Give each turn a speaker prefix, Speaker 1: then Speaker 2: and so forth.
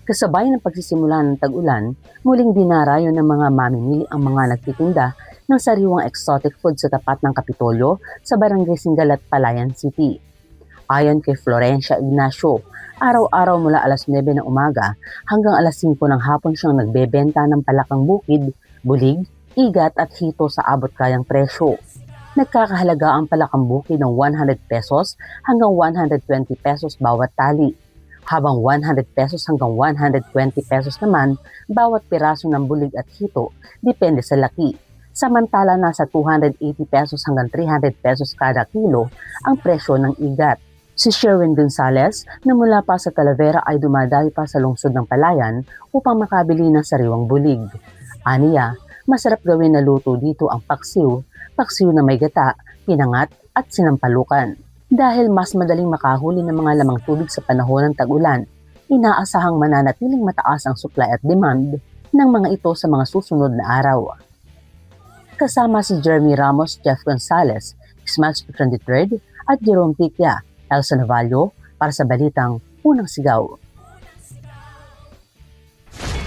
Speaker 1: Kasabay ng pagsisimula ng tag-ulan, muling dinarayo ng mga mamimili ang mga nagtitinda ng sariwang exotic food sa tapat ng Kapitolyo sa Barangay Singalat, Palayan City. Ayon kay Florencia Ignacio, araw-araw mula alas 9 ng umaga hanggang alas 5 ng hapon siyang nagbebenta ng palakang bukid, bulig, igat at hito sa abot-kayang presyo. Nagkakahalaga ang palakang bukid ng 100 pesos hanggang 120 pesos bawat tali, habang 100 pesos hanggang 120 pesos naman bawat piraso ng bulig at hito, depende sa laki. Samantala nasa 280 pesos hanggang 300 pesos kada kilo ang presyo ng igat. Si Sherwin Gonzalez na mula pa sa Talavera ay dumadayo pa sa lungsod ng Palayan upang makabili ng sariwang bulig. Aniya, masarap gawin na luto dito ang paksiw na may gata, pinangat at sinampalukan. Dahil mas madaling makahuli ng mga lamang tubig sa panahon ng tag-ulan, inaasahang mananatiling mataas ang supply at demand ng mga ito sa mga susunod na araw. Kasama si Jeremy Ramos, Jeff Gonzalez, Smax 23 at Jerome Piquia, Elsa Navallo para sa Balitang Unang Sigaw.